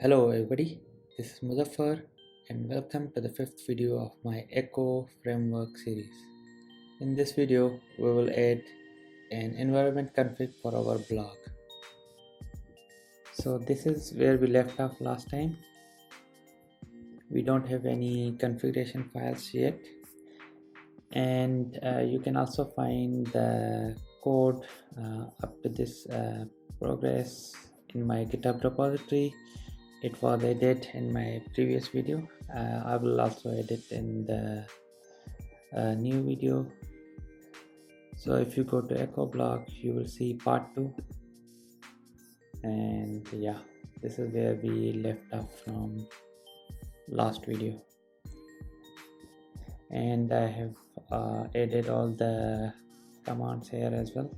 Hello everybody, this is Muzaffar and welcome to the fifth video of my Echo Framework series. In this video, we will add an environment config for our blog. So this is where we left off last time. We don't have any configuration files yet, and you can also find the code up to this progress in my Github repository. It was added in my previous video. I will also add it in the new video. So if you go to Echo blog, you will see part 2, and yeah, this is where we left off from last video. And I have added all the commands here as well.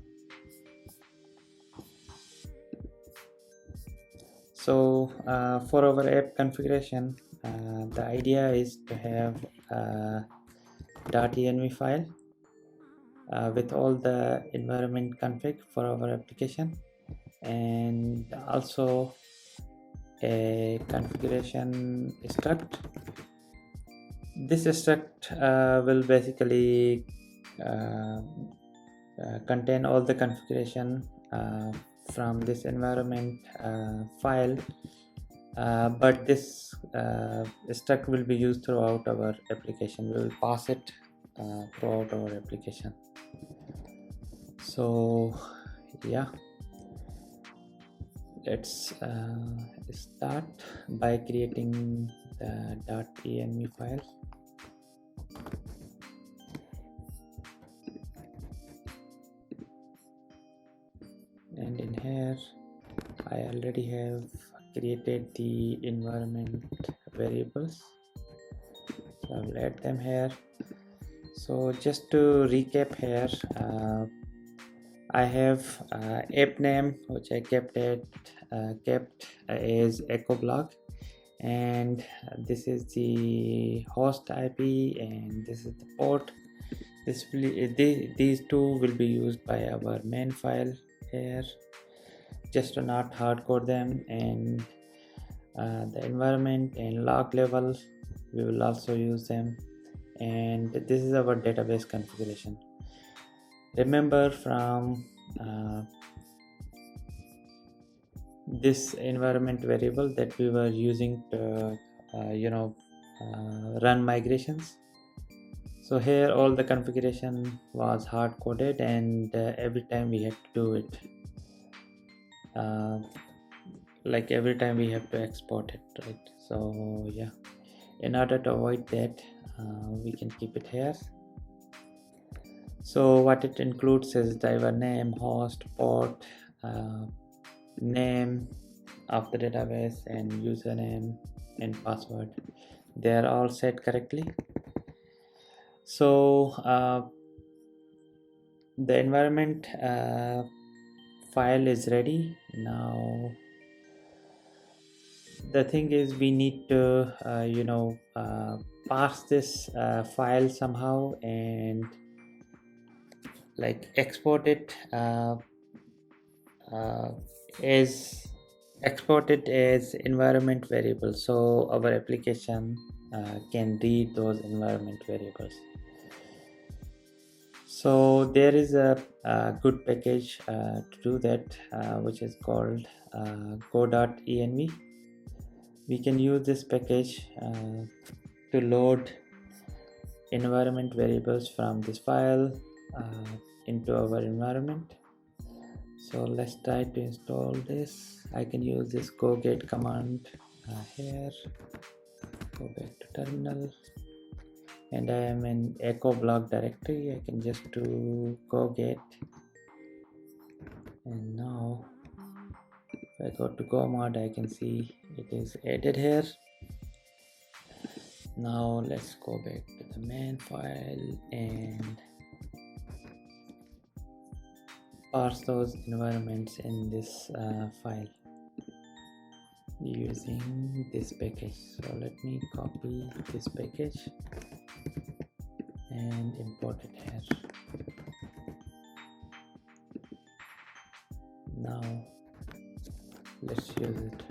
So for our app configuration, the idea is to have a .env file with all the environment config for our application, and also a configuration struct. This struct will basically contain all the configuration from this environment file, but this struct will be used throughout our application. We will pass it throughout our application. So yeah, let's start by creating the .env file. And in here I already have created the environment variables, so I will add them here. So just to recap here, I have app name which I kept as Echo blog, and this is the host IP and this is the port. These two will be used by our main file here, just to not hardcode them. And the environment and log level, we will also use them. And this is our database configuration. Remember from this environment variable that we were using to run migrations. So here all the configuration was hard coded, and every time we had to do it, like every time we have to export it, right? So yeah, in order to avoid that, we can keep it here. So what it includes is driver name, host, port, name of the database, and username and password. They are all set correctly. So the environment file is ready. Now the thing is, we need to parse this file somehow and like export it as environment variable, so our application can read those environment variables. So there is a good package to do that, which is called go.env. We can use this package to load environment variables from this file into our environment. So let's try to install this. I can use this go get command here. Go back to terminal, and I am in echo blog directory. I can just do go get, and now if I go to go mod, I can see it is added here. Now let's go back to the main file and parse those environments in this file using this package. So let me copy this package and import it here. Now let's use it.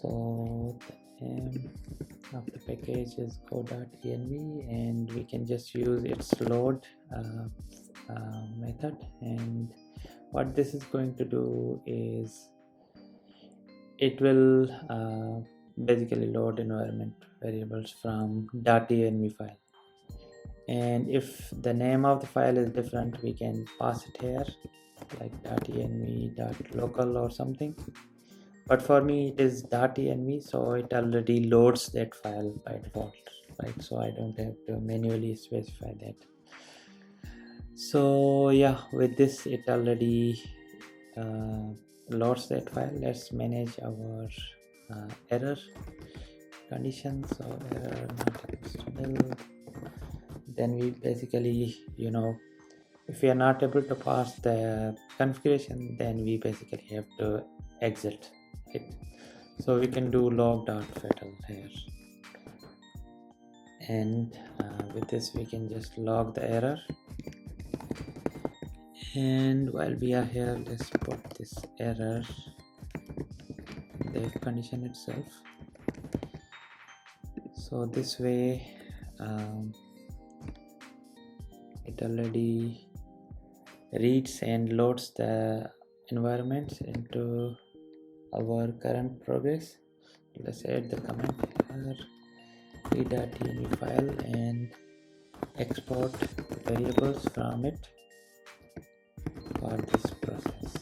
So the name of the package is go.env, and we can just use its load method. And what this is going to do is it will basically load environment variables from .env file. And if the name of the file is different, we can pass it here like .env.local or something. But for me it is .env, so it already loads that file by default, right? So I don't have to manually specify that. So yeah, with this it already loads that file. Let's manage our error conditions. So error not equals to nil. Then we basically, if we are not able to pass the configuration, then we basically have to exit it. So we can do log.fatal here, and with this we can just log the error. And while we are here, let's put this error the condition itself. So this way it already reads and loads the environments into our current progress. Let's add the command here, read.env file, and export variables from it for this process.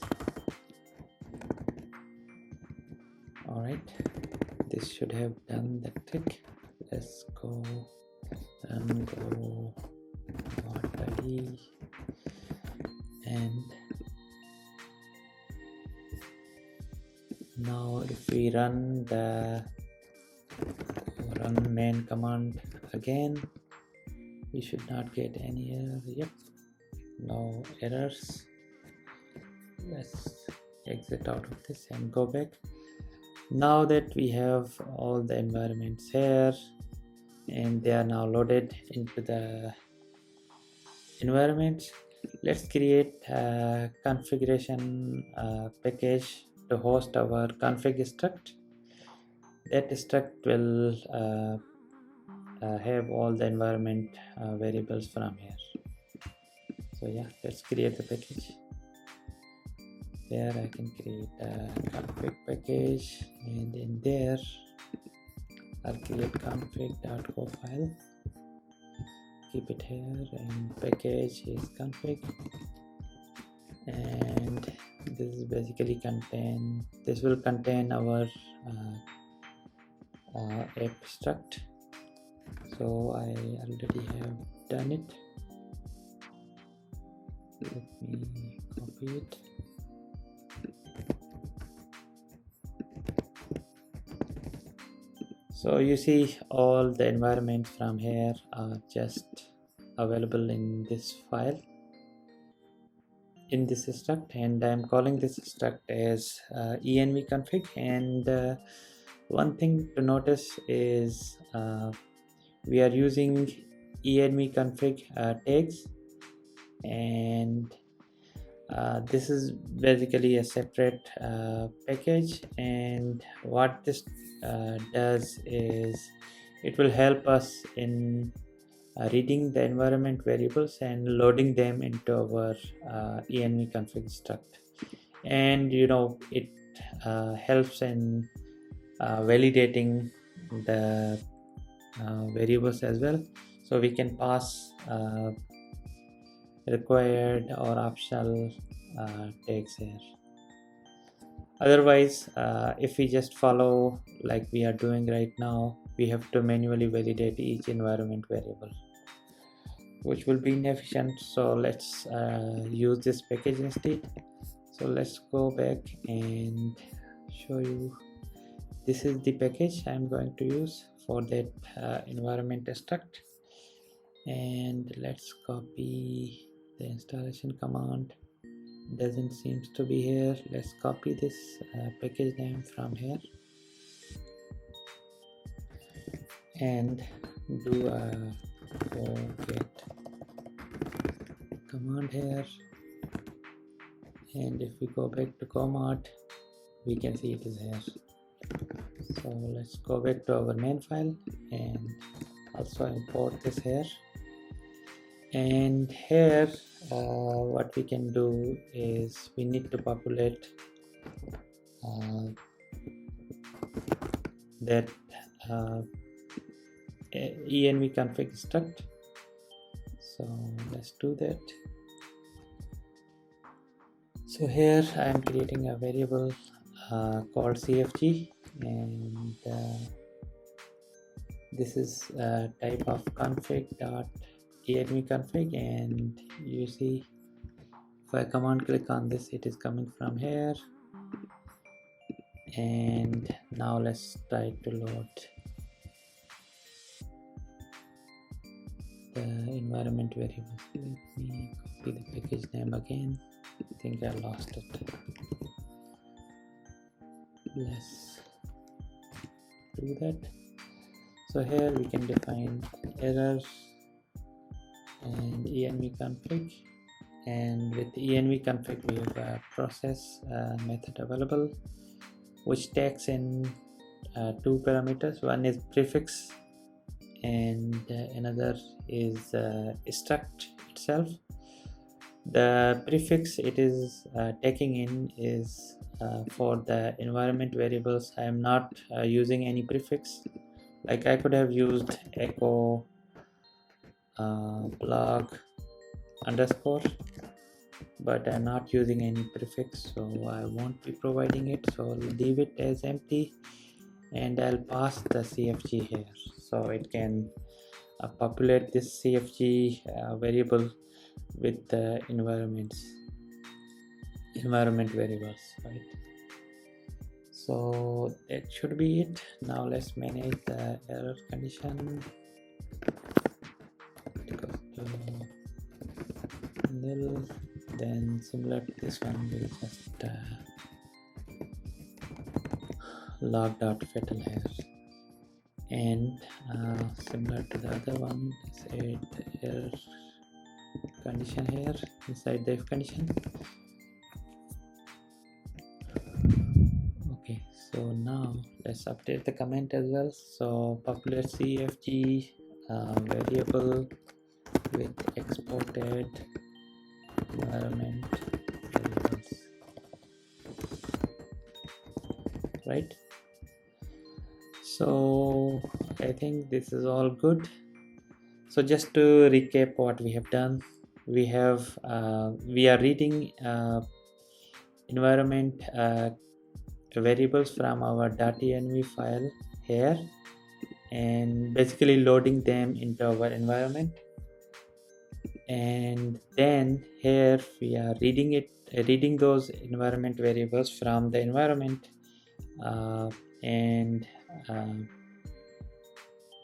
Alright, this should have done the trick. Let's go run go body, and now if we run main command again, we should not get any error. Yep, no errors. Let's exit out of this and go back. Now that we have all the environments here and they are now loaded into the environments, let's create a configuration package to host our config struct. That struct will have all the environment variables from here. So yeah, let's create the package. There I can create a config package, and in there I'll create config.go file, keep it here, and package is config. And this is basically this will contain our app struct. So I already have done it. Let me copy it. So you see all the environments from here are just available in this file, in this struct, and I'm calling this struct as env config. And one thing to notice is we are using env config tags, and this is basically a separate package. And what this does is it will help us in reading the environment variables and loading them into our env config struct. And it helps in validating the variables as well, so we can pass required or optional tags here. Otherwise, if we just follow like we are doing right now, we have to manually validate each environment variable, which will be inefficient. So let's use this package instead. So let's go back and show you. This is the package I'm going to use for that environment struct. And let's copy the installation command. Doesn't seems to be here. Let's copy this package name from here and do a get command here. And if we go back to command, we can see it is here. So let's go back to our main file and also import this here. And here what we can do is we need to populate that env config struct. So let's do that. So here I am creating a variable called cfg, and this is a type of config.env config, and you see if I command click on this, it is coming from here. And now let's try to load the environment variables. Let me copy the package name again. I think I lost it. Let's do that. So here we can define error and env config, and with env config we have a process method available which takes in two parameters. One is prefix and another is struct itself. The prefix it is taking in is for the environment variables. I am not using any prefix. Like I could have used echo blog underscore, but I'm not using any prefix, so I won't be providing it. So I'll leave it as empty, and I'll pass the cfg here so it can populate this cfg variable with the environment variables, right? So that should be it. Now let's manage the error condition. Nil. Then similar to this one, we'll just log.fatal here, and similar to the other one, say the error condition here inside the if condition. Okay, so now let's update the comment as well. So populate cfg variable with exported environment variables, right? So I think this is all good. So just to recap what we have done, we are reading environment variables from our .env file here and basically loading them into our environment. And then here we are reading those environment variables from the environment and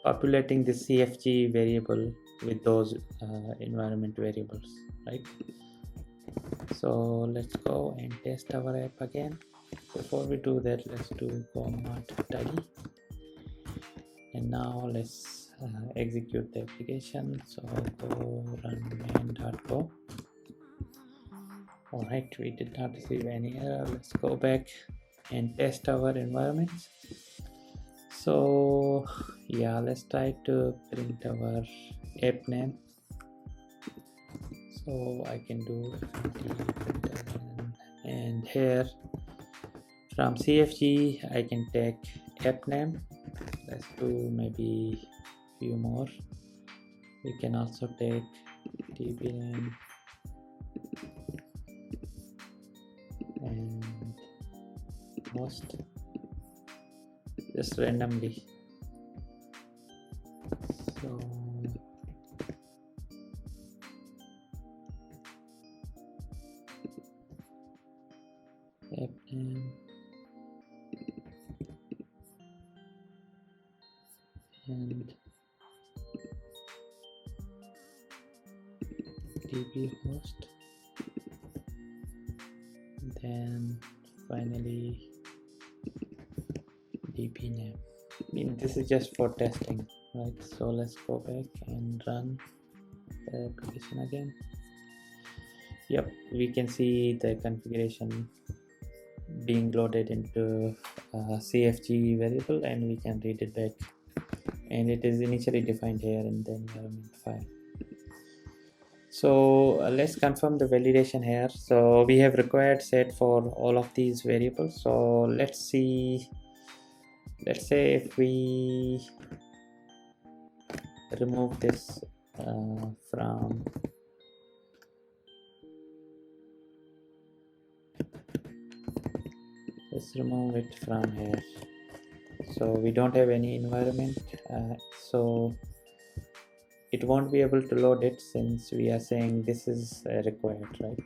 populating the cfg variable with those environment variables, right? So let's go and test our app again. Before we do that, let's do command tidy, and now let's execute the application. So go run main.go. All right, we did not receive any error. Let's go back and test our environments. So yeah, let's try to print our app name. So I can do and here from cfg I can take app name. Let's do maybe few more. We can also take db name and host, just randomly. So app name and db host, then finally db name. I mean, this is just for testing, right? So let's go back and run the application again. Yep, we can see the configuration being loaded into CFG variable, and we can read it back, and it is initially defined here in the environment file. So let's confirm the validation here. So we have required set for all of these variables. So let's see, let's say if we remove this from let's remove it from here. So we don't have any environment, so it won't be able to load it since we are saying this is required, right?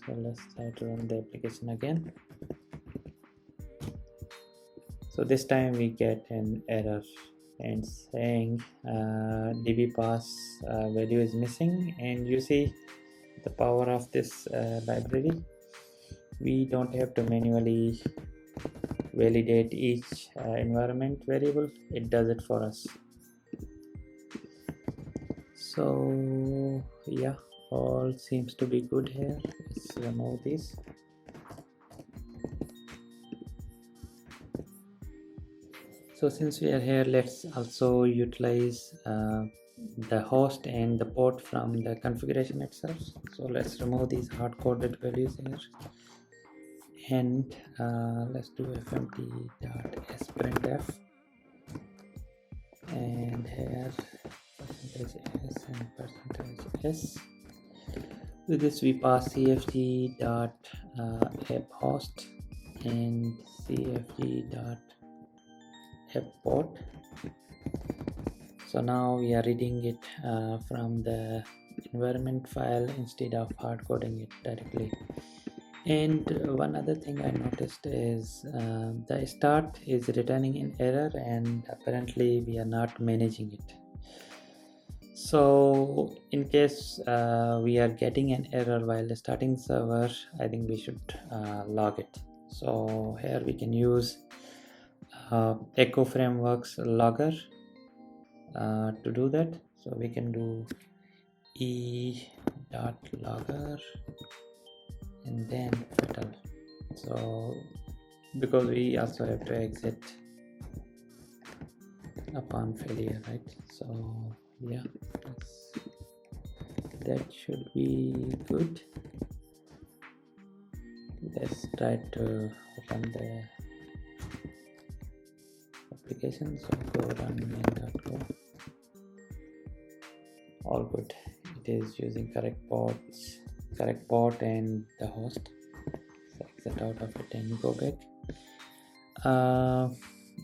So let's try to run the application again. So this time we get an error and saying dbpass value is missing, and you see the power of this library. We don't have to manually validate each environment variable, it does it for us. So yeah, all seems to be good here. Let's remove this. So since we are here, let's also utilize the host and the port from the configuration itself. So let's remove these hard-coded values here, and let's do fmt.sprintf, and here %s and %s. With this we pass cfg.apphost and cfg.apport. So now we are reading it from the environment file instead of hard coding it directly. And one other thing I noticed is the start is returning an error, and apparently we are not managing it. So in case we are getting an error while starting server, I think we should log it. So here we can use echoframework's logger to do that. So we can do e.logger and then fatal. So because we also have to exit upon failure, right? So yeah, that should be good. Let's try to run the application. So go run main.go. All good. It is using correct port and the host. So exit out of it and go back.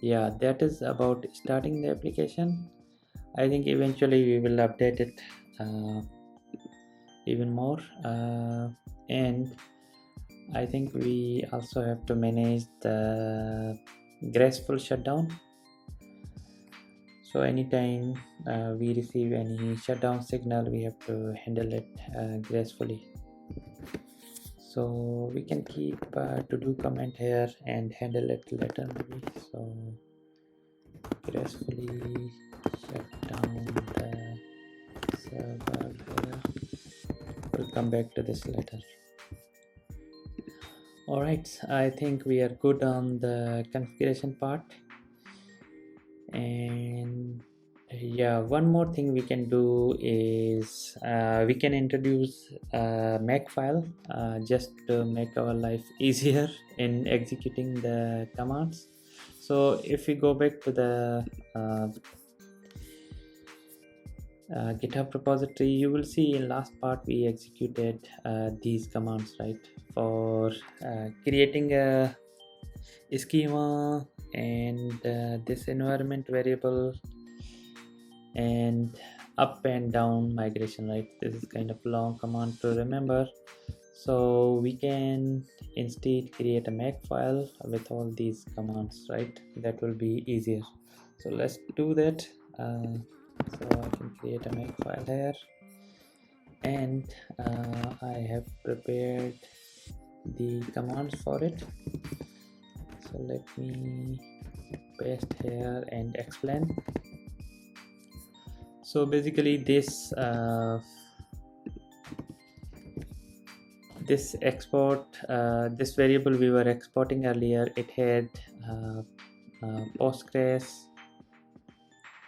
Yeah, that is about starting the application. I think eventually we will update it even more, and I think we also have to manage the graceful shutdown. So anytime we receive any shutdown signal, we have to handle it gracefully. So we can keep to do comment here and handle it later maybe. So gracefully shut down the server here. We'll come back to this later. All right, I think we are good on the configuration part. And yeah, one more thing we can do is we can introduce Makefile just to make our life easier in executing the commands. So if we go back to the GitHub repository, you will see in last part we executed these commands, right, for creating a schema and this environment variable and up and down migration, right? This is kind of long command to remember, so we can instead create a Makefile with all these commands, right? That will be easier. So let's do that. So I can create a Makefile here, and I have prepared the commands for it. So let me paste here and explain. So basically this this export, this variable we were exporting earlier, it had Postgres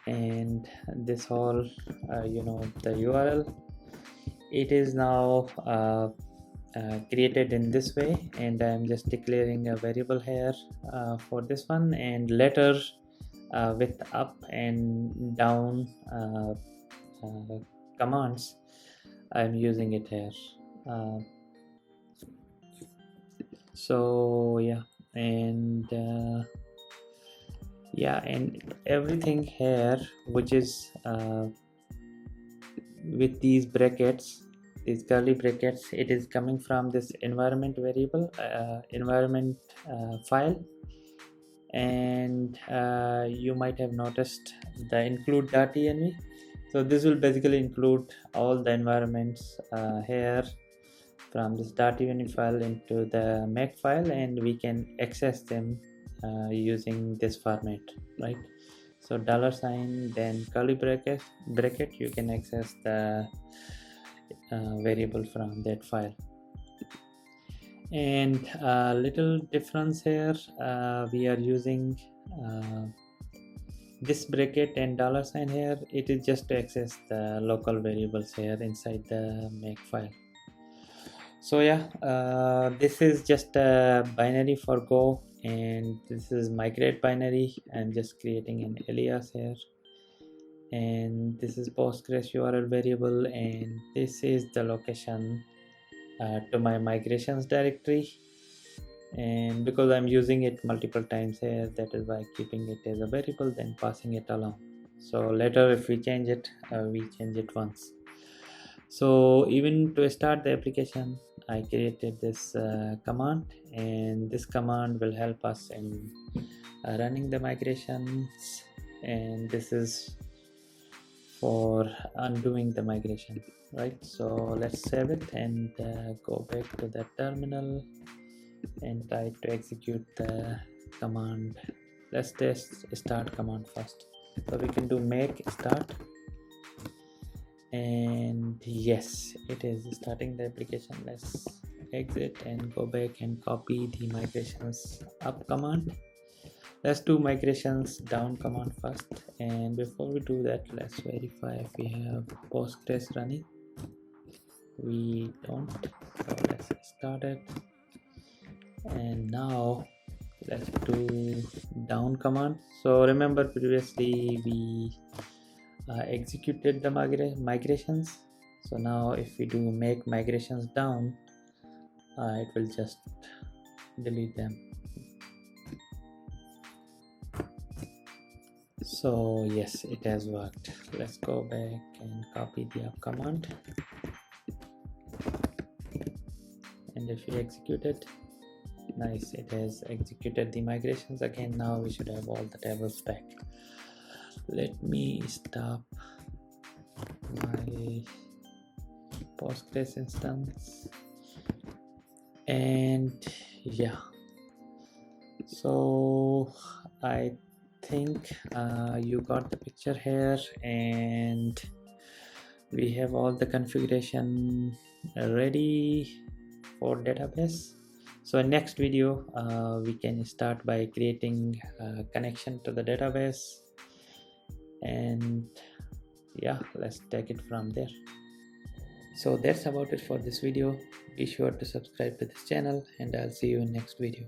and this whole the URL. It is now created in this way, and I'm just declaring a variable here for this one, and later with up and down commands I'm using it here. So yeah, and and everything here which is with these brackets, these curly brackets, it is coming from this environment variable, environment file. And you might have noticed the include.env. So this will basically include all the environments here from this .env file into the Makefile, and we can access them using this format, right? So $, then curly bracket, you can access the variable from that file. And a little difference here, we are using this bracket and $, here, it is just to access the local variables here inside the Makefile. So yeah, this is just a binary for Go, and this is migrate binary. I'm just creating an alias here, and this is Postgres URL variable, and this is the location to my migrations directory. And because I'm using it multiple times here, that is why keeping it as a variable, then passing it along. So later if we change it, we change it once. So even to start the application, I created this command, and this command will help us in running the migrations, and this is for undoing the migration, right? So let's save it and go back to the terminal and try to execute the command. Let's test start command first. So we can do make start, and yes, it is starting the application. Let's exit and go back and copy the migrations up command. Let's do migrations down command first, and before we do that, let's verify if we have Postgres running. We don't, so let's start it. And now let's do down command. So remember previously we executed the migrations. So now if we do make migrations down, it will just delete them. So yes, it has worked. Let's go back and copy the up command, and if we execute it, nice, it has executed the migrations again. Now we should have all the tables back. Let me stop my Postgres instance, and yeah, so I think you got the picture here, and we have all the configuration ready for database. So in next video we can start by creating a connection to the database, and yeah, let's take it from there. So that's about it for this video. Be sure to subscribe to this channel, and I'll see you in next video.